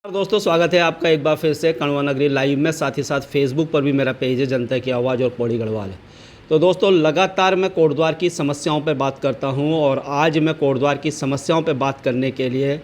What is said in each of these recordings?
दोस्तों, स्वागत है आपका एक बार फिर से कण्वा नगरी लाइव में। साथ ही साथ फेसबुक पर भी मेरा पेज है जनता की आवाज़ और पौड़ी गढ़वाल है। तो दोस्तों, लगातार मैं कोटद्वार की समस्याओं पर बात करता हूं और आज मैं कोटद्वार की समस्याओं पर बात करने के लिए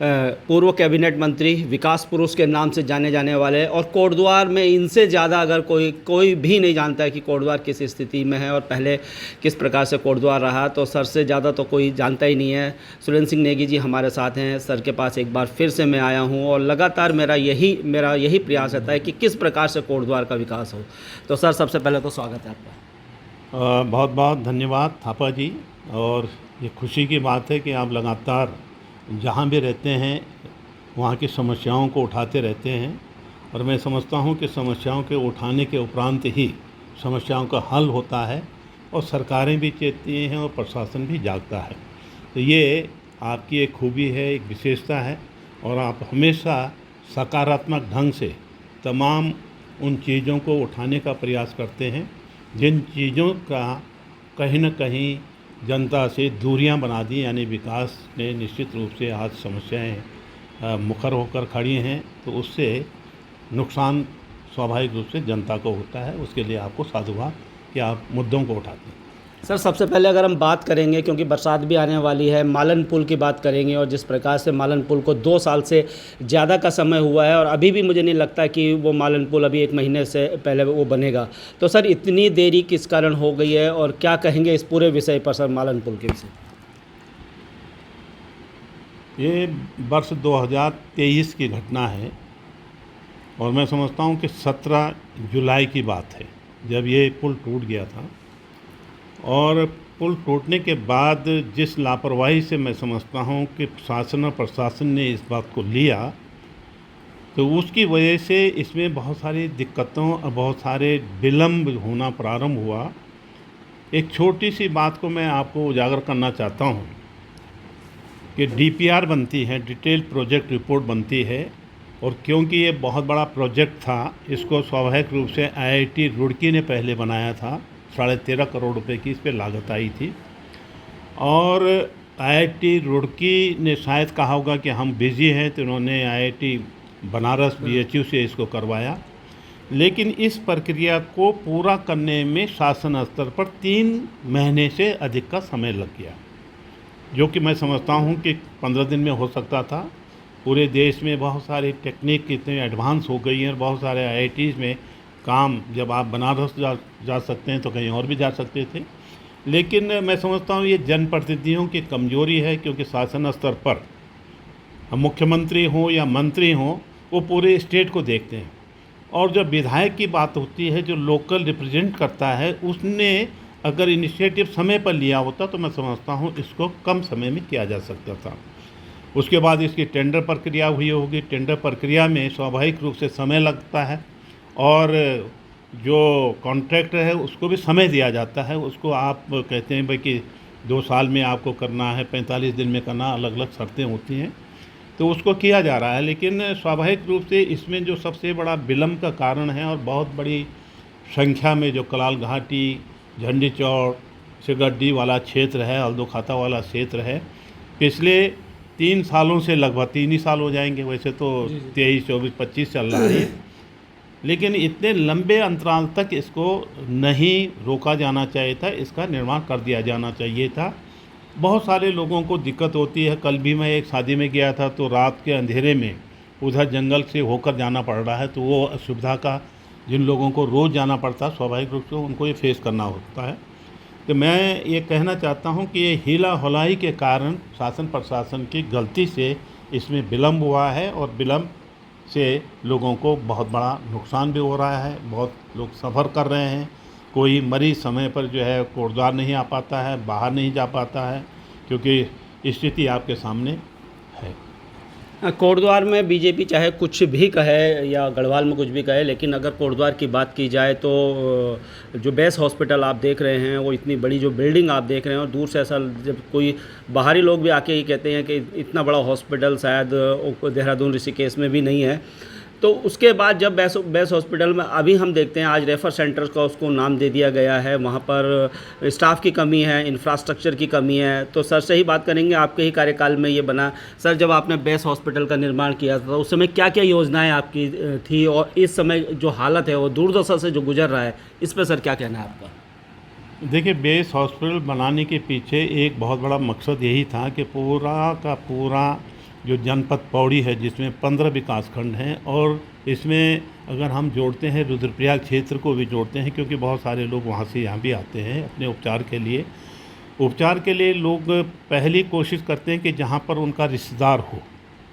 पूर्व कैबिनेट मंत्री, विकास पुरुष के नाम से जाने जाने वाले, और कोटद्वार में इनसे ज़्यादा अगर कोई भी नहीं जानता है कि कोटद्वार किस स्थिति में है और पहले किस प्रकार से कोटद्वार रहा, तो सर से ज़्यादा तो कोई जानता ही नहीं है। सुरेंद्र सिंह नेगी जी हमारे साथ हैं। सर के पास एक बार फिर से मैं आया हूं और लगातार मेरा यही प्रयास रहता है कि किस प्रकार से कोटद्वार का विकास हो। तो सर, सबसे पहले तो स्वागत है आपका। बहुत बहुत धन्यवाद थापा जी। और ये खुशी की बात है कि आप लगातार जहाँ भी रहते हैं वहाँ की समस्याओं को उठाते रहते हैं, और मैं समझता हूँ कि समस्याओं के उठाने के उपरांत ही समस्याओं का हल होता है और सरकारें भी चेतती हैं और प्रशासन भी जागता है। तो ये आपकी एक खूबी है, एक विशेषता है, और आप हमेशा सकारात्मक ढंग से तमाम उन चीज़ों को उठाने का प्रयास करते हैं जिन चीज़ों का कहीं न कहीं जनता से दूरियां बना दी। यानी विकास ने निश्चित रूप से आज समस्याएं मुखर होकर खड़ी हैं, तो उससे नुकसान स्वाभाविक रूप से जनता को होता है। उसके लिए आपको साधुवाद कि आप मुद्दों को उठाते हैं। सर, सबसे पहले अगर हम बात करेंगे, क्योंकि बरसात भी आने वाली है, मालन पुल की बात करेंगे, और जिस प्रकार से मालन पुल को 2 साल से ज़्यादा का समय हुआ है और अभी भी मुझे नहीं लगता कि वो मालन पुल अभी 1 महीने से पहले वो बनेगा। तो सर, इतनी देरी किस कारण हो गई है और क्या कहेंगे इस पूरे विषय पर सर, मालन पुल के विषय? ये वर्ष 2023 की घटना है और मैं समझता हूँ कि 17 जुलाई की बात है जब ये पुल टूट गया था। और पुल टूटने के बाद जिस लापरवाही से मैं समझता हूँ कि शासन और प्रशासन ने इस बात को लिया, तो उसकी वजह से इसमें बहुत सारी दिक्कतों और बहुत सारे विलम्ब होना प्रारंभ हुआ। एक छोटी सी बात को मैं आपको उजागर करना चाहता हूँ कि डीपीआर बनती है, डिटेल प्रोजेक्ट रिपोर्ट बनती है, और क्योंकि ये बहुत बड़ा प्रोजेक्ट था, इसको स्वाभाविक रूप से आईआईटी रुड़की ने पहले बनाया था। 13.5 करोड़ रुपए की इस पर लागत आई थी, और आईआईटी रुड़की ने शायद कहा होगा कि हम बिज़ी हैं, तो उन्होंने आईआईटी बनारस बीएचयू से इसको करवाया। लेकिन इस प्रक्रिया को पूरा करने में शासन स्तर पर 3 महीने से अधिक का समय लग गया, जो कि मैं समझता हूं कि 15 दिन में हो सकता था। पूरे देश में बहुत सारी टेक्निक कितने एडवांस हो गई हैं और बहुत सारे आईआईटीज़ में काम, जब आप बनारस जा सकते हैं तो कहीं और भी जा सकते थे। लेकिन मैं समझता हूँ ये जनप्रतिनिधियों की कमजोरी है, क्योंकि शासन स्तर पर मुख्यमंत्री हों या मंत्री हों, वो पूरे स्टेट को देखते हैं, और जब विधायक की बात होती है, जो लोकल रिप्रेजेंट करता है, उसने अगर इनिशिएटिव समय पर लिया होता तो मैं समझता हूँ इसको कम समय में किया जा सकता था। उसके बाद इसकी टेंडर प्रक्रिया हुई होगी। टेंडर प्रक्रिया में स्वाभाविक रूप से समय लगता है, और जो कॉन्ट्रैक्टर है उसको भी समय दिया जाता है। उसको आप कहते हैं भाई कि 2 साल में आपको करना है, 45 दिन में करना, अलग अलग शर्तें होती हैं, तो उसको किया जा रहा है। लेकिन स्वाभाविक रूप से इसमें जो सबसे बड़ा विलम्ब का कारण है, और बहुत बड़ी संख्या में जो कलाल घाटी, झंडी चौड़, सिगड्डी वाला क्षेत्र है, हल्दो खाता वाला क्षेत्र है, पिछले 3 सालों से, लगभग 3 ही साल हो जाएंगे, वैसे तो 23, 24, 25 चल रहा है, लेकिन इतने लंबे अंतराल तक इसको नहीं रोका जाना चाहिए था। इसका निर्माण कर दिया जाना चाहिए था। बहुत सारे लोगों को दिक्कत होती है। कल भी मैं एक शादी में गया था, तो रात के अंधेरे में उधर जंगल से होकर जाना पड़ रहा है, तो वो असुविधा का जिन लोगों को रोज़ जाना पड़ता है, स्वाभाविक रूप से उनको ये फेस करना होता है। तो मैं ये कहना चाहता हूँ कि ये हीला हौलाई के कारण शासन प्रशासन की गलती से इसमें विलम्ब हुआ है, और विलम्ब से लोगों को बहुत बड़ा नुकसान भी हो रहा है। बहुत लोग सफ़र कर रहे हैं। कोई मरीज समय पर जो है कोटद्वार नहीं आ पाता है, बाहर नहीं जा पाता है, क्योंकि स्थिति आपके सामने है। कोटद्वार में बीजेपी चाहे कुछ भी कहे या गढ़वाल में कुछ भी कहे, लेकिन अगर कोटद्वार की बात की जाए तो जो बेस हॉस्पिटल आप देख रहे हैं, वो इतनी बड़ी जो बिल्डिंग आप देख रहे हैं, और दूर से ऐसा जब कोई बाहरी लोग भी आके ही कहते हैं कि इतना बड़ा हॉस्पिटल शायद देहरादून ऋषिकेश में भी नहीं है। तो उसके बाद जब बेस हॉस्पिटल में अभी हम देखते हैं आज रेफर सेंटर्स का उसको नाम दे दिया गया है, वहाँ पर स्टाफ की कमी है, इंफ्रास्ट्रक्चर की कमी है। तो सर से ही बात करेंगे, आपके ही कार्यकाल में ये बना। सर, जब आपने बेस हॉस्पिटल का निर्माण किया था उस समय क्या क्या योजनाएं आपकी थी, और इस समय जो हालत है वो दुर्दशा से जो गुजर रहा है, इस पर सर क्या कहना है आपका? देखिए, बेस हॉस्पिटल बनाने के पीछे एक बहुत बड़ा मकसद यही था कि पूरा का पूरा जो जनपद पौड़ी है, जिसमें 15 विकासखंड हैं, और इसमें अगर हम जोड़ते हैं रुद्रप्रयाग क्षेत्र को भी जोड़ते हैं, क्योंकि बहुत सारे लोग वहाँ से यहाँ भी आते हैं अपने उपचार के लिए लोग पहली कोशिश करते हैं कि जहाँ पर उनका रिश्तेदार हो,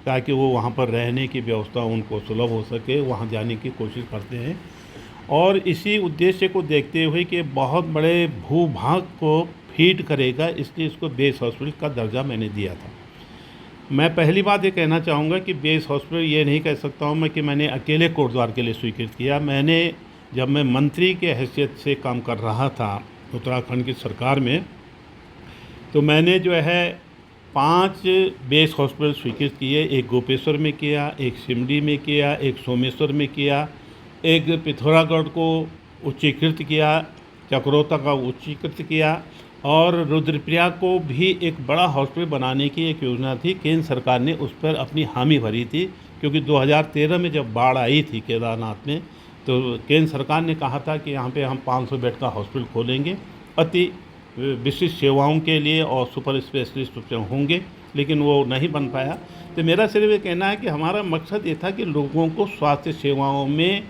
ताकि वो वहाँ पर रहने की व्यवस्था उनको सुलभ हो सके, वहाँ जाने की कोशिश करते हैं। और इसी उद्देश्य को देखते हुए कि बहुत बड़े भूभाग को फीड करेगा, इसलिए इसको बेस हॉस्पिटल का दर्जा मैंने दिया था। मैं पहली बात ये कहना चाहूँगा कि बेस हॉस्पिटल ये नहीं कह सकता हूँ मैं कि मैंने अकेले कोटद्वार के लिए स्वीकृत किया। मैंने जब मैं मंत्री के हैसियत से काम कर रहा था उत्तराखंड की सरकार में, तो मैंने जो है 5 बेस हॉस्पिटल स्वीकृत किए। एक गोपेश्वर में किया, एक सिमडी में किया, एक सोमेश्वर में किया, एक पिथौरागढ़ को उच्चीकृत किया, चक्रोता का उच्चीकृत किया, और रुद्रप्रयाग को भी एक बड़ा हॉस्पिटल बनाने की एक योजना थी। केंद्र सरकार ने उस पर अपनी हामी भरी थी, क्योंकि 2013 में जब बाढ़ आई थी केदारनाथ में, तो केंद्र सरकार ने कहा था कि यहाँ पे हम 500 बेड का हॉस्पिटल खोलेंगे, अति विशिष्ट सेवाओं के लिए और सुपर स्पेशलिस्ट होंगे, लेकिन वो नहीं बन पाया। तो मेरा सिर्फ ये कहना है कि हमारा मकसद ये था कि लोगों को स्वास्थ्य सेवाओं में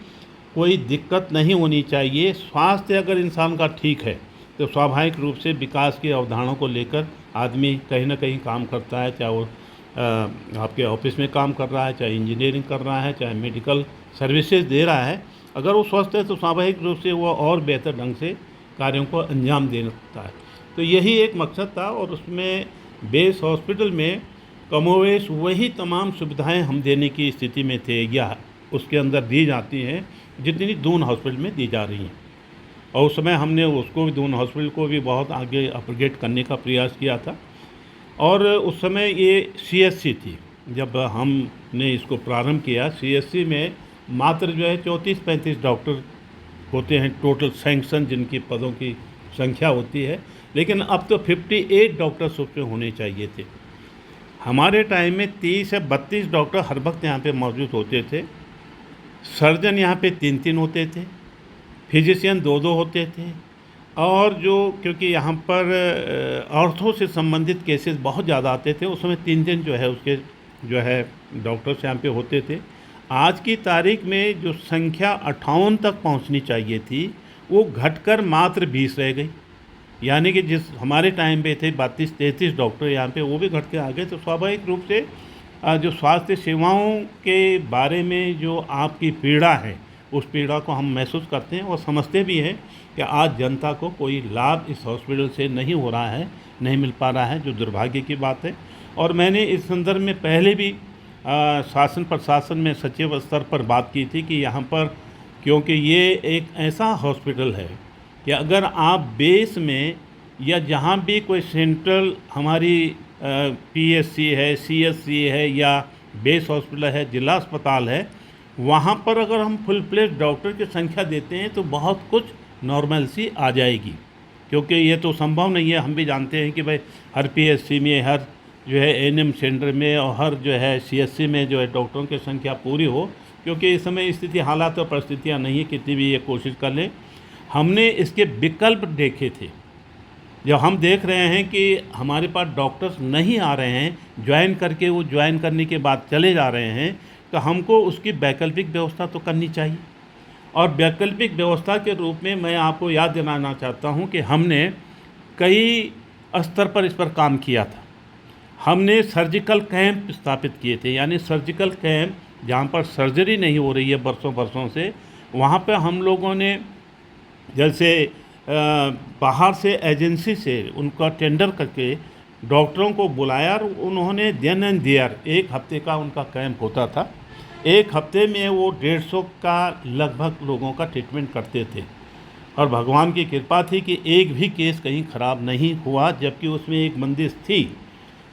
कोई दिक्कत नहीं होनी चाहिए। स्वास्थ्य अगर इंसान का ठीक है तो स्वाभाविक रूप से विकास की अवधारणाओं को लेकर आदमी कहीं ना कहीं काम करता है, चाहे वो आपके ऑफिस में काम कर रहा है, चाहे इंजीनियरिंग कर रहा है, चाहे मेडिकल सर्विसेज दे रहा है। अगर वो स्वस्थ है तो स्वाभाविक रूप से वो और बेहतर ढंग से कार्यों को अंजाम दे सकता है। तो यही एक मकसद था, और उसमें बेस हॉस्पिटल में कमोवेश वही तमाम सुविधाएं हम देने की स्थिति में थे या उसके अंदर दी जाती हैं जितनी दून हॉस्पिटल में दी जा रही हैं। और उस समय हमने उसको भी, दून हॉस्पिटल को भी बहुत आगे अपग्रेड करने का प्रयास किया था। और उस समय ये CSC थी, जब हमने इसको प्रारंभ किया। CSC में मात्र जो है 34-35 डॉक्टर होते हैं टोटल सैंक्शन, जिनकी पदों की संख्या होती है, लेकिन अब तो 58 डॉक्टर्स उसमें होने चाहिए थे। हमारे टाइम में 30 से 32 डॉक्टर हर वक्त यहाँ पे मौजूद होते थे। सर्जन यहाँ पे 3-3 होते थे, फिजिशियन 2-2 होते थे, और जो क्योंकि यहाँ पर ऑर्थो से संबंधित केसेस बहुत ज़्यादा आते थे, उस समय 3 जो है उसके जो है डॉक्टर्स यहाँ पे होते थे। आज की तारीख में जो संख्या 58 तक पहुँचनी चाहिए थी, वो घटकर मात्र 20 रह गई। यानी कि जिस हमारे टाइम पे थे 32-33 डॉक्टर यहाँ पे, वो भी घट के आ गए। तो स्वाभाविक रूप से जो स्वास्थ्य सेवाओं के बारे में जो आपकी पीड़ा है, उस पीड़ा को हम महसूस करते हैं और समझते भी हैं कि आज जनता को कोई लाभ इस हॉस्पिटल से नहीं हो रहा है, नहीं मिल पा रहा है, जो दुर्भाग्य की बात है। और मैंने इस संदर्भ में पहले भी शासन प्रशासन में सचिव स्तर पर बात की थी कि यहाँ पर, क्योंकि ये एक ऐसा हॉस्पिटल है कि अगर आप बेस में या जहाँ भी कोई सेंट्रल हमारी PSC है, CSC है, या बेस हॉस्पिटल है, जिला अस्पताल है, वहाँ पर अगर हम फुल प्लेज डॉक्टर की संख्या देते हैं तो बहुत कुछ नॉर्मलसी आ जाएगी। क्योंकि ये तो संभव नहीं है, हम भी जानते हैं कि भाई हर PSC में, हर जो है ANM सेंटर में और हर जो है CSC में जो है डॉक्टरों की संख्या पूरी हो, क्योंकि इस समय स्थिति, हालात और परिस्थितियाँ नहीं है, कितनी भी ये कोशिश कर लें। हमने इसके विकल्प देखे थे। जब हम देख रहे हैं कि हमारे पास डॉक्टर्स नहीं आ रहे हैं, ज्वाइन करके वो ज्वाइन करने के बाद चले जा रहे हैं, तो हमको उसकी वैकल्पिक व्यवस्था तो करनी चाहिए। और वैकल्पिक व्यवस्था के रूप में मैं आपको याद दिलाना चाहता हूं कि हमने कई स्तर पर इस पर काम किया था। हमने सर्जिकल कैंप स्थापित किए थे, यानी सर्जिकल कैंप जहां पर सर्जरी नहीं हो रही है बरसों से, वहां पर हम लोगों ने जैसे बाहर से एजेंसी से उनका टेंडर करके डॉक्टरों को बुलाया, और उन्होंने देन एंड देयर 1 हफ्ते का उनका कैंप होता था। 1 हफ्ते में वो 150 का लगभग लोगों का ट्रीटमेंट करते थे, और भगवान की कृपा थी कि एक भी केस कहीं ख़राब नहीं हुआ। जबकि उसमें एक बंदिश थी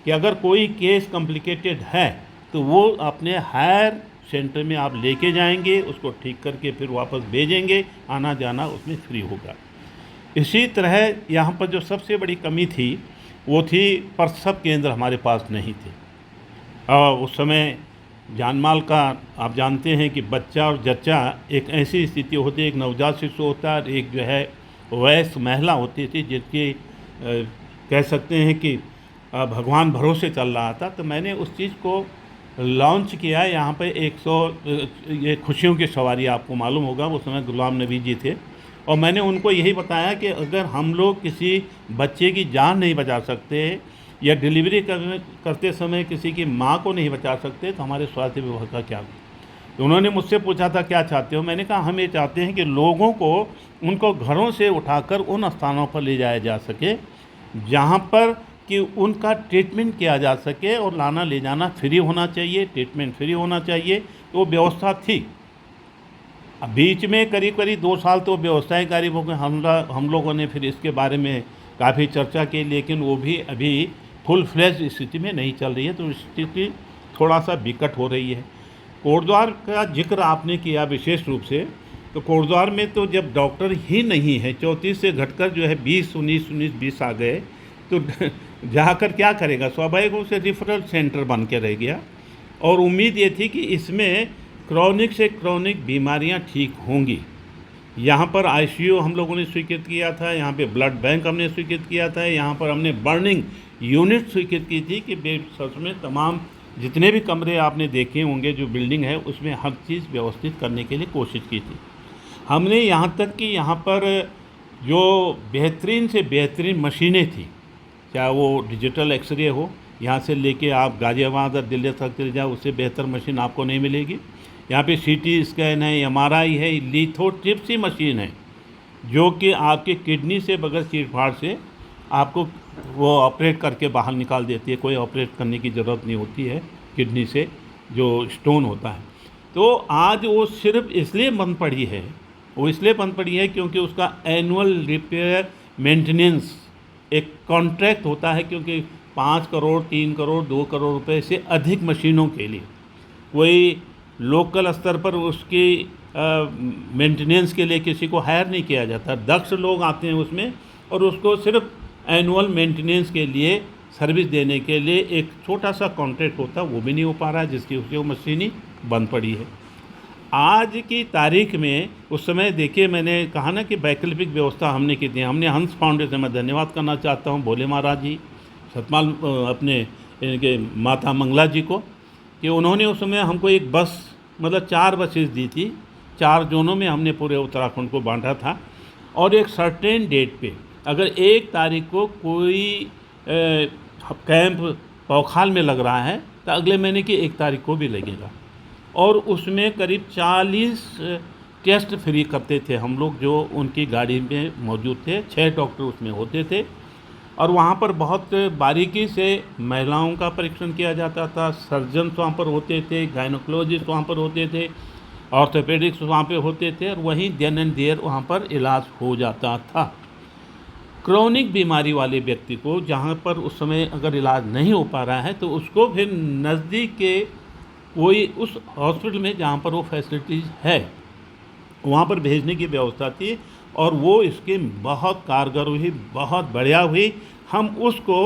कि अगर कोई केस कॉम्प्लिकेटेड है तो वो अपने हायर सेंटर में आप लेके जाएंगे, उसको ठीक करके फिर वापस भेजेंगे, आना जाना उसमें फ्री होगा। इसी तरह यहाँ पर जो सबसे बड़ी कमी थी वो थी प्रसव केंद्र हमारे पास नहीं थे। उस समय जानमाल का आप जानते हैं कि बच्चा और जच्चा एक ऐसी स्थिति होती है, एक नवजात शिशु होता है, एक जो है वयस्क महिला होती थी जिसकी कह सकते हैं कि भगवान भरोसे चल रहा था। तो मैंने उस चीज़ को लॉन्च किया यहाँ पे 100 ये खुशियों की सवारी, आपको मालूम होगा उस समय गुलाम नबी जी थे, और मैंने उनको यही बताया कि अगर हम लोग किसी बच्चे की जान नहीं बचा सकते या डिलीवरी करते समय किसी की माँ को नहीं बचा सकते तो हमारे स्वास्थ्य विभाग का क्या। तो उन्होंने मुझसे पूछा था क्या चाहते हो, मैंने कहा हम ये चाहते हैं कि लोगों को उनको घरों से उठाकर उन स्थानों पर ले जाया जा सके जहाँ पर कि उनका ट्रीटमेंट किया जा सके, और लाना ले जाना फ्री होना चाहिए, ट्रीटमेंट फ्री होना चाहिए। तो वो व्यवस्था थी। अब बीच में करीब 2 साल तो व्यवस्थाएं गायब हो गई। हम लोगों ने फिर इसके बारे में काफ़ी चर्चा की, लेकिन वो भी अभी फुल फ्लैश स्थिति में नहीं चल रही है, तो स्थिति थोड़ा सा विकट हो रही है। कोटद्वार का जिक्र आपने किया विशेष रूप से, तो कोटद्वार में तो जब डॉक्टर ही नहीं है, 34 से घटकर जो है 20 आ गए, तो जाकर क्या करेगा, स्वाभाविक रूप से रिफरल सेंटर बन के रह गया। और उम्मीद ये थी कि इसमें क्रॉनिक से क्रॉनिक बीमारियां ठीक होंगी। यहाँ पर आईसीयू हम लोगों ने स्वीकृत किया था, यहाँ पे ब्लड बैंक हमने स्वीकृत किया था, यहाँ पर हमने बर्निंग यूनिट स्वीकृत की थी कि सच में तमाम जितने भी कमरे आपने देखे होंगे जो बिल्डिंग है उसमें हर चीज़ व्यवस्थित करने के लिए कोशिश की थी हमने। यहाँ तक कि यहाँ पर जो बेहतरीन से बेहतरीन मशीनें थी, चाहे वो डिजिटल एक्सरे हो, यहाँ से लेके आप गाज़ियाबाद और दिल्ली तक चले जाओ, उससे बेहतर मशीन आपको नहीं मिलेगी। यहाँ पे सीटी स्कैन है, एमआरआई है, लिथोट्रिप्सी मशीन है जो कि आपके किडनी से बगैर चीरफाड़ से आपको वो ऑपरेट करके बाहर निकाल देती है। कोई ऑपरेट करने की ज़रूरत नहीं होती है किडनी से जो स्टोन होता है। तो आज वो सिर्फ इसलिए बंद पड़ी है, वो इसलिए बंद पड़ी है क्योंकि उसका एनुअल रिपेयर मेंटेनेंस एक कॉन्ट्रैक्ट होता है, क्योंकि 5 करोड़ 3 करोड़ 2 करोड़ रुपए से अधिक मशीनों के लिए कोई लोकल स्तर पर उसकी मेंटेनेंस के लिए किसी को हायर नहीं किया जाता। दक्ष लोग आते हैं उसमें और उसको सिर्फ एनुअल मेंटेनेंस के लिए सर्विस देने के लिए एक छोटा सा कॉन्ट्रैक्ट होता है, वो भी नहीं हो पा रहा है, जिसकी उसकी वो मशीन ही बंद पड़ी है। आज की तारीख में उस समय देखिए मैंने कहा ना कि वैकल्पिक व्यवस्था हमने की थी। हमने हंस फाउंडेशन में धन्यवाद करना चाहता हूँ भोले महाराज जी, सतपाल अपने इनके माता मंगला जी को, कि उन्होंने उस समय हमको एक बस मतलब 4 बसेस दी थी। 4 जोनों में हमने पूरे उत्तराखंड को बांटा था, और एक सर्टेन डेट पे अगर 1 तारीख को कोई कैंप पौखाल में लग रहा है तो अगले महीने की 1 तारीख को भी लगेगा। और उसमें करीब 40 टेस्ट फ्री करते थे हम लोग जो उनकी गाड़ी में मौजूद थे। 6 डॉक्टर उसमें होते थे, और वहाँ पर बहुत बारीकी से महिलाओं का परीक्षण किया जाता था। सर्जन्स वहाँ पर होते थे, गायनोकोलॉजिस्ट वहाँ पर होते थे, ऑर्थोपेडिक्स वहाँ पे होते थे, और वहीं देन एंड देयर वहाँ पर इलाज हो जाता था। क्रोनिक बीमारी वाले व्यक्ति को जहाँ पर उस समय अगर इलाज नहीं हो पा रहा है तो उसको फिर नज़दीक के कोई उस हॉस्पिटल में जहाँ पर वो फैसिलिटीज़ है वहाँ पर भेजने की व्यवस्था थी, और वो इसके बहुत कारगर हुई, बहुत बढ़िया हुई। हम उसको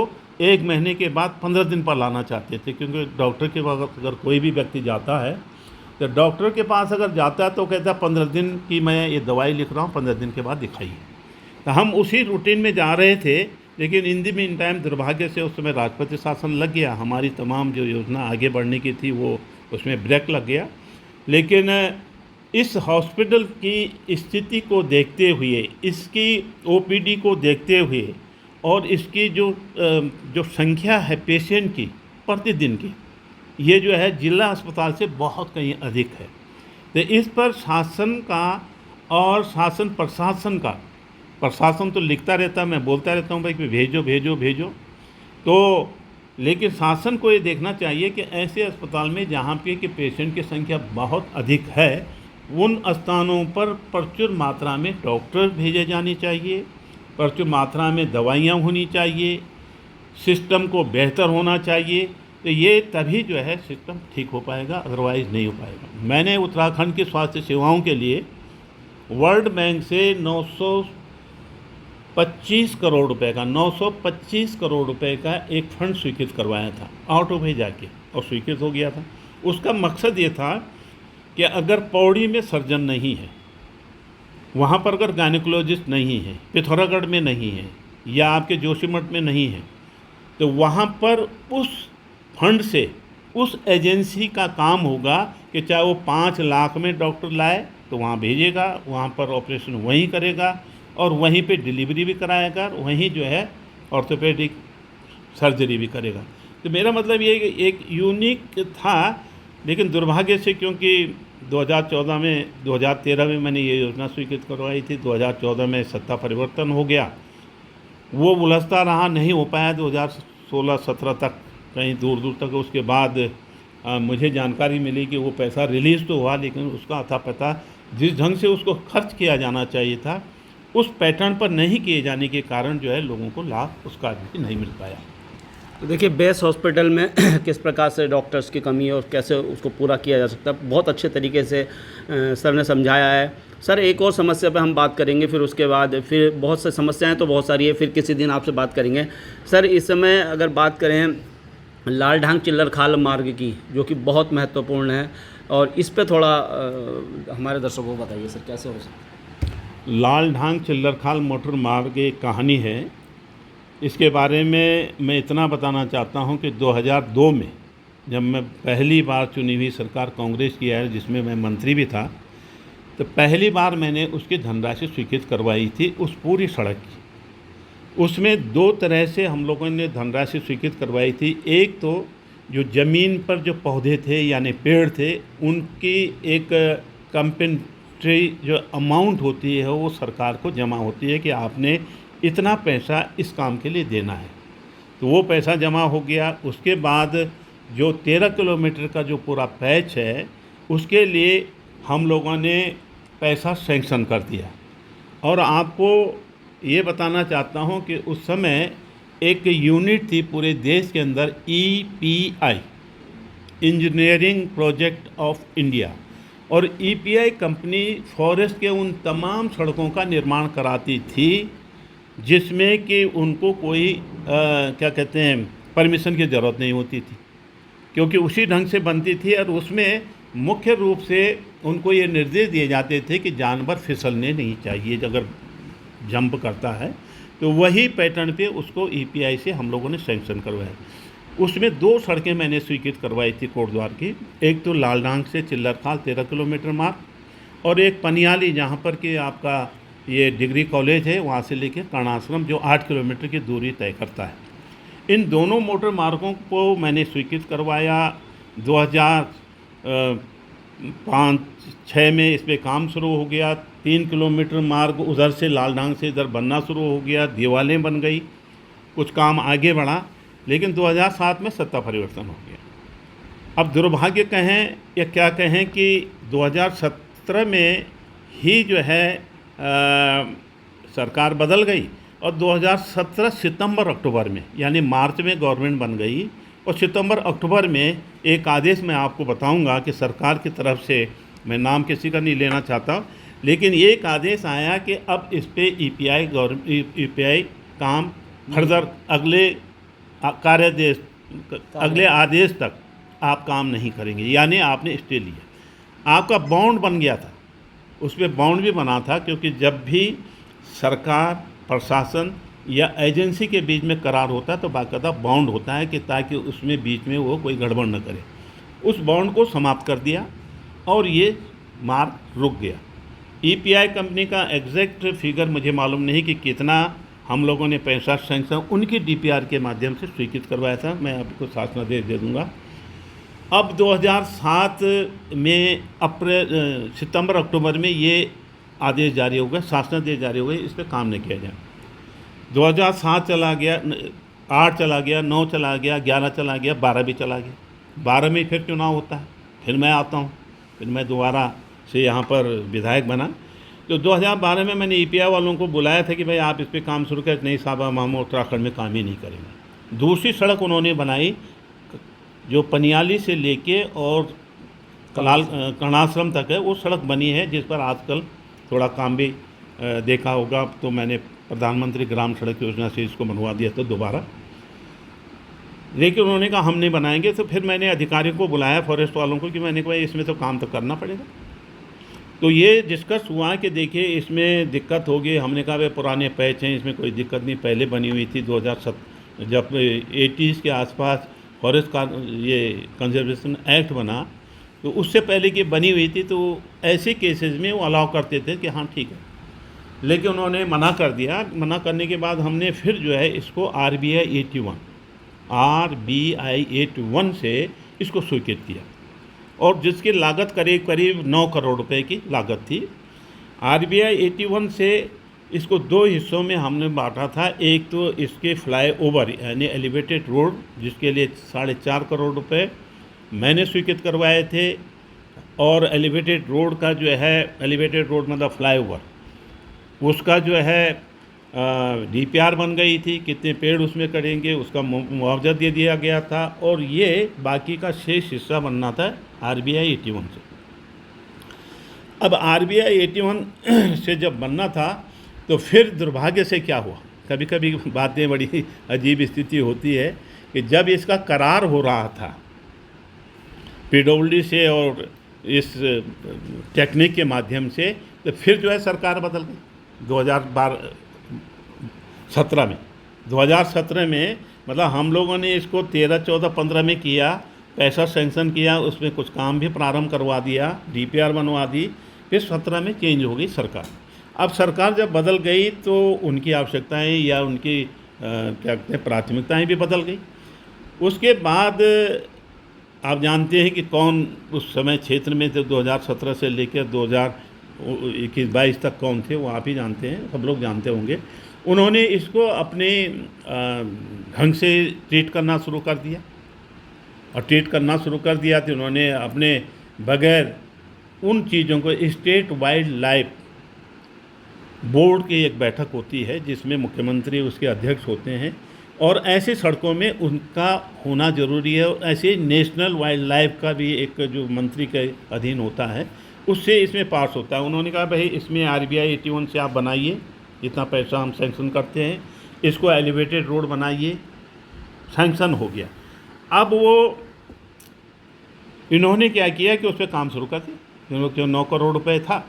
1 महीने के बाद 15 दिन पर लाना चाहते थे, क्योंकि डॉक्टर के पास अगर कोई भी व्यक्ति जाता है तो डॉक्टर के पास अगर जाता है तो कहता है 15 दिन की मैं ये दवाई लिख रहा हूँ, 15 दिन के बाद दिखाइए। तो हम उसी रूटीन में जा रहे थे, लेकिन इन दी मीन टाइम दुर्भाग्य से उस समय राष्ट्रपति शासन लग गया। हमारी तमाम जो योजना आगे बढ़ने की थी वो उसमें ब्रेक लग गया। लेकिन इस हॉस्पिटल की स्थिति को देखते हुए, इसकी ओपीडी को देखते हुए, और इसकी जो संख्या है पेशेंट की प्रतिदिन की, ये जो है जिला अस्पताल से बहुत कहीं अधिक है। तो इस पर शासन का और शासन प्रशासन का, प्रशासन तो लिखता रहता, मैं बोलता रहता हूँ भाई कि भेजो भेजो भेजो, तो लेकिन शासन को ये देखना चाहिए कि ऐसे अस्पताल में जहाँ पे कि पेशेंट की संख्या बहुत अधिक है, उन स्थानों पर प्रचुर मात्रा में डॉक्टर भेजे जाने चाहिए, प्रचुर मात्रा में दवाइयाँ होनी चाहिए, सिस्टम को बेहतर होना चाहिए। तो ये तभी जो है सिस्टम ठीक हो पाएगा, अदरवाइज़ नहीं हो पाएगा। मैंने उत्तराखंड की स्वास्थ्य सेवाओं के लिए वर्ल्ड बैंक से 925 करोड़ रुपए का 925 करोड़ रुपए का एक फंड स्वीकृत करवाया था आउट ऑफ जाके, और स्वीकृत हो गया था। उसका मकसद ये था कि अगर पौड़ी में सर्जन नहीं है, वहाँ पर अगर गायनेकोलॉजिस्ट नहीं है, पिथौरागढ़ में नहीं है या आपके जोशीमठ में नहीं है, तो वहाँ पर उस फंड से उस एजेंसी का काम होगा कि चाहे वो 5 लाख में डॉक्टर लाए तो वहाँ भेजेगा, वहाँ पर ऑपरेशन वहीं करेगा और वहीं पे डिलीवरी भी कराएगा, वहीं जो है ऑर्थोपेडिक सर्जरी भी करेगा। तो मेरा मतलब ये एक यूनिक था, लेकिन दुर्भाग्य से क्योंकि 2013 में मैंने ये योजना स्वीकृत करवाई थी, 2014 में सत्ता परिवर्तन हो गया, वो उलझता रहा, नहीं हो पाया 2016-17 तक, कहीं दूर दूर तक। उसके बाद मुझे जानकारी मिली कि वो पैसा रिलीज़ तो हुआ, लेकिन उसका अता पता जिस ढंग से उसको खर्च किया जाना चाहिए था उस पैटर्न पर नहीं किए जाने के कारण जो है लोगों को लाभ उसका भी नहीं मिल पाया। तो देखिए बेस हॉस्पिटल में किस प्रकार से डॉक्टर्स की कमी है और कैसे उसको पूरा किया जा सकता है, बहुत अच्छे तरीके से सर ने समझाया है। सर एक और समस्या पे हम बात करेंगे, फिर उसके बाद फिर बहुत सी समस्याएं तो बहुत सारी है, फिर किसी दिन आपसे बात करेंगे। सर इस समय अगर बात करें लाल ढांग चिल्लर खाल मार्ग की, जो कि बहुत महत्वपूर्ण है, और इस पे थोड़ा हमारे दर्शकों को बताइए सर कैसे हो सकता है। लाल ढांग चिल्लर खाल मोटर मार्ग एक कहानी है। इसके बारे में मैं इतना बताना चाहता हूं कि 2002 में जब मैं पहली बार चुनी हुई सरकार कांग्रेस की है, जिसमें मैं मंत्री भी था, तो पहली बार मैंने उसकी धनराशि स्वीकृत करवाई थी उस पूरी सड़क की। उसमें 2 तरह से हम लोगों ने धनराशि स्वीकृत करवाई थी। एक तो जो ज़मीन पर जो पौधे थे यानी पेड़ थे, उनकी एक कंपेंट्री जो अमाउंट होती है वो सरकार को जमा होती है कि आपने इतना पैसा इस काम के लिए देना है, तो वो पैसा जमा हो गया। उसके बाद जो 13 किलोमीटर का जो पूरा पैच है उसके लिए हम लोगों ने पैसा सैंक्शन कर दिया। और आपको ये बताना चाहता हूँ कि उस समय एक यूनिट थी पूरे देश के अंदर, EPI, engineering project of India, और EPI कंपनी फॉरेस्ट के उन तमाम सड़कों का निर्माण कराती थी जिसमें कि उनको कोई क्या कहते हैं परमिशन की ज़रूरत नहीं होती थी, क्योंकि उसी ढंग से बनती थी। और उसमें मुख्य रूप से उनको ये निर्देश दिए जाते थे कि जानवर फिसलने नहीं चाहिए, अगर जंप करता है तो वही पैटर्न पे उसको EPI से हम लोगों ने सैंक्शन करवाया। उसमें 2 सड़कें मैंने स्वीकृत करवाई थी कोटद्वार की, एक तो लाल ढांग से चिल्लर खाल 13 किलोमीटर मार्ग, और एक पनियाली जहाँ पर कि आपका ये डिग्री कॉलेज है, वहाँ से लेके कर्णाश्रम जो 8 किलोमीटर की दूरी तय करता है। इन दोनों मोटर मार्गों को मैंने स्वीकृत करवाया। 2005-06 में इस पर काम शुरू हो गया। 3 किलोमीटर मार्ग उधर से लाल ढांग से इधर बनना शुरू हो गया, दीवारें बन गई, कुछ काम आगे बढ़ा, लेकिन 2007 में सत्ता परिवर्तन हो गया। अब दुर्भाग्य कहें या क्या कहें कि 2017 में ही जो है सरकार बदल गई, और 2017 सितंबर-अक्टूबर में, यानी मार्च में गवर्नमेंट बन गई, और सितंबर-अक्टूबर में एक आदेश मैं आपको बताऊंगा कि सरकार की तरफ से, मैं नाम किसी का नहीं लेना चाहता, लेकिन एक आदेश आया कि अब इस पे EPI काम फर्दर अगले अगले आदेश तक आप काम नहीं करेंगे, यानी आपने स्टे लिया। आपका बॉन्ड बन गया था, उस पर बॉन्ड भी बना था, क्योंकि जब भी सरकार, प्रशासन या एजेंसी के बीच में करार होता है तो बाकायदा बॉन्ड होता है कि ताकि उसमें बीच में वो कोई गड़बड़ न करे। उस बॉन्ड को समाप्त कर दिया और ये मार्ग रुक गया। EPI कंपनी का एग्जैक्ट फिगर मुझे मालूम नहीं कि कितना हम लोगों ने पैसा सैंक्शन उनकी DPR के माध्यम से स्वीकृत करवाया था, मैं आपको शासनादेश दे दूँगा। अब 2007 में सितंबर-अक्टूबर में ये आदेश जारी हो गए, शासनादेश जारी हो गए, इस पर काम नहीं किया जाए। 2007 चला गया, 8 चला गया, 9 चला गया, 11 चला गया, 12 भी चला गया। 12 में फिर चुनाव होता है, फिर मैं आता हूँ, फिर मैं दोबारा से यहाँ पर विधायक बना। तो 2012 में मैंने EPI वालों को बुलाया था कि भाई आप इस पर काम शुरू करें। नहीं साहब, हम उत्तराखंड में काम ही नहीं करेंगे। दूसरी सड़क उन्होंने बनाई जो पनियाली से लेके और कर्णाश्रम तक है, वो सड़क बनी है, जिस पर आजकल थोड़ा काम भी देखा होगा। तो मैंने प्रधानमंत्री ग्राम सड़क योजना से इसको बनवा दिया था दोबारा, लेकिन उन्होंने कहा हम नहीं बनाएंगे। तो फिर मैंने अधिकारियों को बुलाया, फॉरेस्ट वालों को, कि मैंने कहा इसमें तो काम तो करना पड़ेगा। तो ये डिस्कस हुआ कि देखिए इसमें दिक्कत होगी। हमने कहा भाई पुराने पैच हैं, इसमें कोई दिक्कत नहीं, पहले बनी हुई थी 2007 जब 80s के आसपास फॉरेस्ट का ये कंजर्वेशन एक्ट बना, तो उससे पहले की बनी हुई थी। तो ऐसे केसेस में वो अलाउ करते थे कि हाँ ठीक है, लेकिन उन्होंने मना कर दिया। मना करने के बाद हमने फिर जो है इसको RBI 81 से इसको स्वीकृत किया, और जिसकी लागत करीब करीब 9 करोड़ रुपए की लागत थी। RBI 81 से इसको 2 हिस्सों में हमने बांटा था। एक तो इसके फ्लाईओवर यानी एलिवेटेड रोड, जिसके लिए 4.5 करोड़ रुपए मैंने स्वीकृत करवाए थे, और एलिवेटेड रोड का जो है, एलिवेटेड रोड मतलब फ्लाईओवर, उसका जो है DPR बन गई थी, कितने पेड़ उसमें करेंगे उसका मुआवजा दे दिया गया था, और ये बाकी का शेष हिस्सा बनना था RBI 81 से। अब RBI 81 से जब बनना था, तो फिर दुर्भाग्य से क्या हुआ, कभी कभी बातें बड़ी अजीब स्थिति होती है कि जब इसका करार हो रहा था PWD से और इस टेक्निक के माध्यम से, तो फिर जो है सरकार बदल गई 2017 में। मतलब हम लोगों ने इसको 13, 14, 15 में किया, पैसा सेंक्शन किया, उसमें कुछ काम भी प्रारंभ करवा दिया, DPR बनवा दी, फिर 17 में चेंज हो गई सरकार। अब सरकार जब बदल गई तो उनकी आवश्यकताएं या उनकी क्या कहते हैं प्राथमिकताएं भी बदल गई। उसके बाद आप जानते हैं कि कौन उस समय क्षेत्र में थे, 2017 से लेकर 2021-22 तक कौन थे, वो आप ही जानते हैं, सब लोग जानते होंगे। उन्होंने इसको अपने ढंग से ट्रीट करना शुरू कर दिया, और ट्रीट करना शुरू कर दिया तो उन्होंने अपने बगैर उन चीज़ों को, स्टेट वाइल्ड लाइफ बोर्ड की एक बैठक होती है जिसमें मुख्यमंत्री उसके अध्यक्ष होते हैं, और ऐसे सड़कों में उनका होना ज़रूरी है। और ऐसे नेशनल वाइल्ड लाइफ का भी एक जो मंत्री के अधीन होता है, उससे इसमें पास होता है। उन्होंने कहा भाई इसमें RBI 81 से आप बनाइए, इतना पैसा हम सैंक्शन करते हैं, इसको एलिवेटेड रोड बनाइए, सैंक्शन हो गया। अब वो इन्होंने क्या किया कि उस पर काम शुरू कर दिया, क्योंकि 9 करोड़ रुपए था,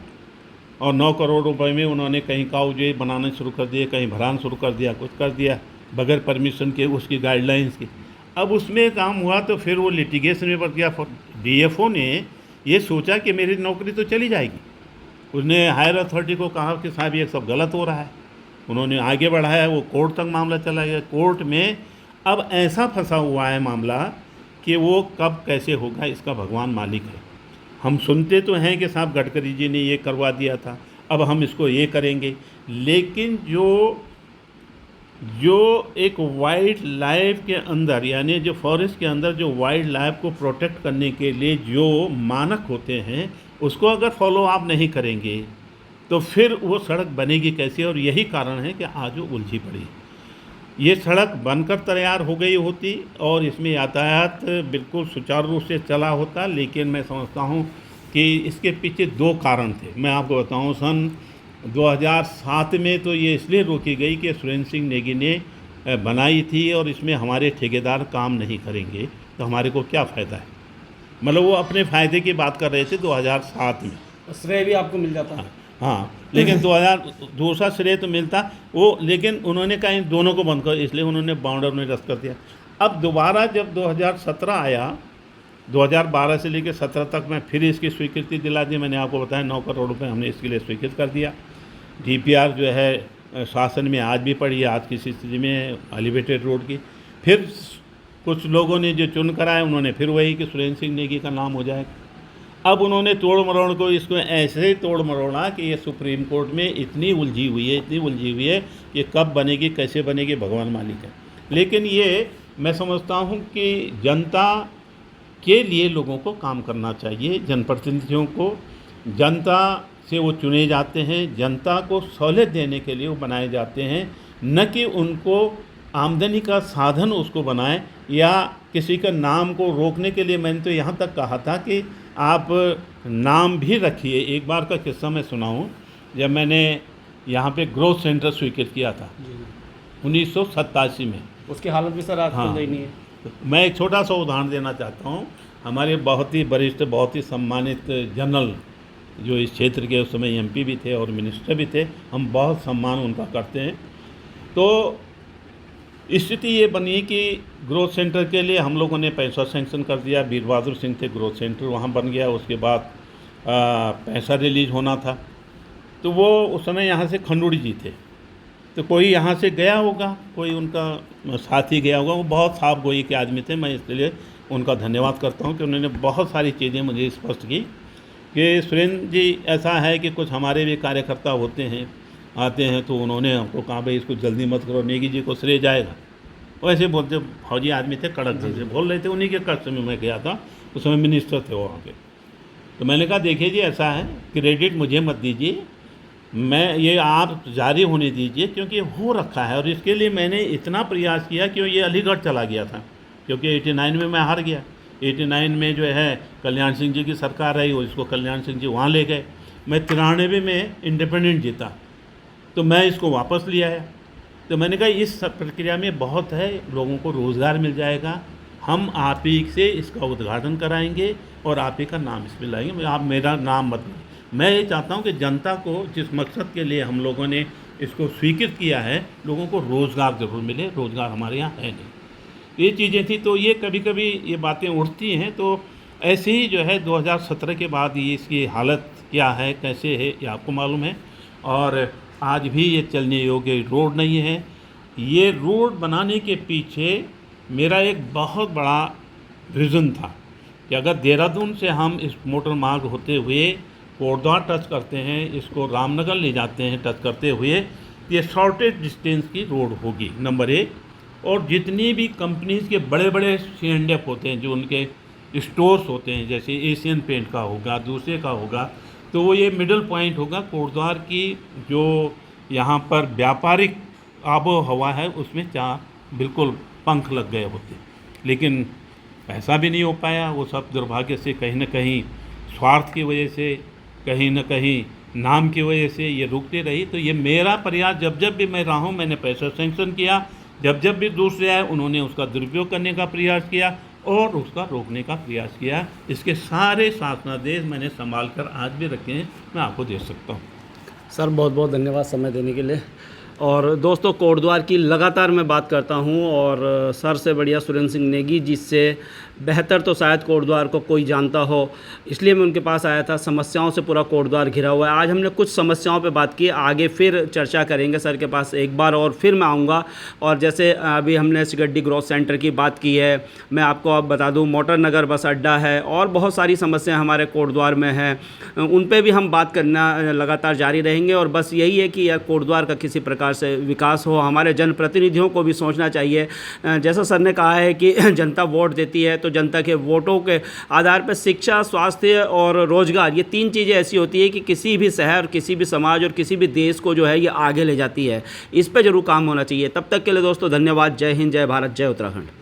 और 9 करोड़ रुपए में उन्होंने कहीं काउजे बनाना शुरू कर दिए, कहीं भरान शुरू कर दिया, कुछ कर दिया बगैर परमिशन के, उसकी गाइडलाइंस की। अब उसमें काम हुआ तो फिर वो लिटिगेशन में बढ़ गया। DFO ने ये सोचा कि मेरी नौकरी तो चली जाएगी। उसने हायर अथॉरिटी को कहा कि साहब ये सब गलत हो रहा है। उन्होंने आगे बढ़ाया, वो कोर्ट तक मामला चला गया। कोर्ट में अब ऐसा फंसा हुआ है मामला कि वो कब कैसे होगा इसका भगवान मालिक है। हम सुनते तो हैं कि साहब गडकरी जी ने ये करवा दिया था, अब हम इसको ये करेंगे, लेकिन जो एक वाइल्ड लाइफ के अंदर, यानी जो फॉरेस्ट के अंदर जो वाइल्ड लाइफ को प्रोटेक्ट करने के लिए जो मानक होते हैं, उसको अगर फॉलो आप नहीं करेंगे तो फिर वो सड़क बनेगी कैसे। और यही कारण है कि आज वो उलझी पड़ी। ये सड़क बनकर तैयार हो गई होती और इसमें यातायात बिल्कुल सुचारू रूप से चला होता, लेकिन मैं समझता हूँ कि इसके पीछे 2 कारण थे। मैं आपको बताऊँ, सन 2007 में तो ये इसलिए रोकी गई कि सुरेंद्र सिंह नेगी ने बनाई थी, और इसमें हमारे ठेकेदार काम नहीं करेंगे तो हमारे को क्या फ़ायदा है। मतलब वो अपने फ़ायदे की बात कर रहे थे 2007 में। श्रेय भी आपको मिल जाता। हाँ, लेकिन 2000 दूसरा श्रेय तो मिलता वो, लेकिन उन्होंने कहा इन दोनों को बंद कर, इसलिए उन्होंने बाउंडर में रद्द कर दिया। अब दोबारा जब 2017 आया, 2012 से लेकर 17 तक मैं फिर इसकी स्वीकृति दिला दी। मैंने आपको बताया 9 करोड़ रुपए हमने इसके लिए स्वीकृत कर दिया। DPR जो है शासन में आज भी पड़ी है, आज की स्थिति में एलिवेटेड रोड की। फिर कुछ लोगों ने जो चुन कराए, उन्होंने फिर वही कि सुरेंद्र सिंह नेगी का नाम हो जाएगा। अब उन्होंने तोड़ मरोड़ को इसको ऐसे ही तोड़ मरोड़ा कि ये सुप्रीम कोर्ट में इतनी उलझी हुई है कि कब बनेगी कैसे बनेगी भगवान मालिक है। लेकिन ये मैं समझता हूँ कि जनता के लिए लोगों को काम करना चाहिए। जनप्रतिनिधियों को, जनता से वो चुने जाते हैं, जनता को सहूलियत देने के लिए वो बनाए जाते हैं, न कि उनको आमदनी का साधन उसको बनाएं, या किसी का नाम को रोकने के लिए मैंने तो यहाँ तक कहा था कि आप नाम भी रखिए। एक बार का किस्सा मैं सुनाऊँ, जब मैंने यहाँ पे ग्रोथ सेंटर स्वीकृत किया था 1987 में। उसकी हालत भी सर आज हाँ। तो दयनीय है। मैं एक छोटा सा उदाहरण देना चाहता हूँ। हमारे बहुत ही वरिष्ठ, बहुत ही सम्मानित जनरल जो इस क्षेत्र के उस समय एमपी भी थे और मिनिस्टर भी थे, हम बहुत सम्मान उनका करते हैं। तो स्थिति ये बनी कि ग्रोथ सेंटर के लिए हम लोगों ने पैसा सेंक्शन कर दिया। वीर बहादुर सिंह थे, ग्रोथ सेंटर वहाँ बन गया। उसके बाद पैसा रिलीज होना था, तो वो उस समय यहाँ से खंडूड़ी जी थे, तो कोई यहाँ से गया होगा, कोई उनका साथी गया होगा। वो बहुत साफ गोई के आदमी थे, मैं इसलिए उनका धन्यवाद करता हूँ कि उन्होंने बहुत सारी चीज़ें मुझे स्पष्ट की कि सुरेंद्र जी, ऐसा है कि कुछ हमारे भी कार्यकर्ता होते हैं, आते हैं, तो उन्होंने हमको कहा भाई इसको जल्दी मत करो, नेगी जी को श्रेय जाएगा। वैसे बोलते, फौजी आदमी थे, कड़क से बोल रहे थे। उन्हीं के कष्ट में मैं गया था, उस समय मिनिस्टर थे वहाँ के। तो मैंने कहा देखिए जी, ऐसा है, क्रेडिट मुझे मत दीजिए, मैं ये आप जारी होने दीजिए, क्योंकि हो रखा है। और इसके लिए मैंने इतना प्रयास किया कि ये अलीगढ़ चला गया था, क्योंकि 89 में मैं हार गया। 89 में जो है कल्याण सिंह जी की सरकार रही, वो इसको कल्याण सिंह जी वहाँ ले गए। मैं 93 में इंडिपेंडेंट जीता, तो मैं इसको वापस ले आया। तो मैंने कहा इस प्रक्रिया में बहुत है, लोगों को रोज़गार मिल जाएगा, हम आप ही से इसका उद्घाटन कराएंगे और आप ही का नाम इसमें लाएंगे, आप मेरा नाम मत। मैं ये चाहता हूँ कि जनता को जिस मकसद के लिए हम लोगों ने इसको स्वीकृत किया है, लोगों को रोज़गार ज़रूर मिले। रोज़गार हमारे यहाँ है नहीं, ये चीज़ें थी। तो ये कभी कभी ये बातें उठती हैं। तो ऐसे ही जो है 2017 के बाद ये इसकी हालत क्या है, कैसे है, ये आपको मालूम है। और आज भी ये चलने योग्य रोड नहीं है। ये रोड बनाने के पीछे मेरा एक बहुत बड़ा विज़न था कि अगर देहरादून से हम इस मोटर मार्ग होते हुए कोटद्वार टच करते हैं, इसको रामनगर ले जाते हैं टच करते हुए, ये शॉर्टेज डिस्टेंस की रोड होगी, नंबर 1। और जितनी भी कंपनीज़ के बड़े बड़े C&F होते हैं, जो उनके स्टोर्स होते हैं, जैसे एशियन पेंट का होगा, दूसरे का होगा, तो वो ये मिडल पॉइंट होगा कोटद्वार की। जो यहाँ पर व्यापारिक आबो हवा है, उसमें बिल्कुल पंख लग गए होते, लेकिन पैसा भी नहीं हो पाया। वो सब दुर्भाग्य से कहीं ना कहीं स्वार्थ की वजह से, कहीं ना कहीं नाम की वजह से ये रुकती रही। तो ये मेरा प्रयास, जब जब भी मैं रहा हूँ, मैंने पैसा सेंक्शन किया, जब जब भी दूसरे आए उन्होंने उसका दुरुपयोग करने का प्रयास किया और उसका रोकने का प्रयास किया। इसके सारे शासनादेश मैंने संभाल कर आज भी रखे हैं, मैं आपको दे सकता हूँ। सर बहुत बहुत धन्यवाद समय देने के लिए। और दोस्तों, कोटद्वार की लगातार मैं बात करता हूं, और सर से बढ़िया सुरेंद्र सिंह नेगी जिससे बेहतर तो शायद कोटद्वार को कोई जानता हो, इसलिए मैं उनके पास आया था। समस्याओं से पूरा कोटद्वार घिरा हुआ है। आज हमने कुछ समस्याओं पे बात की, आगे फिर चर्चा करेंगे सर के पास एक बार, और फिर मैं आऊँगा। और जैसे अभी हमने सिगड्डी ग्रोथ सेंटर की बात की है, मैं आपको अब बता दूँ मोटर नगर बस अड्डा है, और बहुत सारी समस्याएँ हमारे कोटद्वार में हैं, उन पर भी हम बात करना लगातार जारी रहेंगे। और बस यही है कि यार कोटद्वार का किसी प्रकार से विकास हो। हमारे जनप्रतिनिधियों को भी सोचना चाहिए, जैसा सर ने कहा है कि जनता वोट देती है, तो जनता के वोटों के आधार पर शिक्षा, स्वास्थ्य और रोजगार, ये 3 चीज़ें ऐसी होती है कि किसी भी शहर, किसी भी समाज और किसी भी देश को जो है ये आगे ले जाती है। इस पर जरूर काम होना चाहिए। तब तक के लिए दोस्तों धन्यवाद। जय हिंद, जय भारत, जय उत्तराखंड।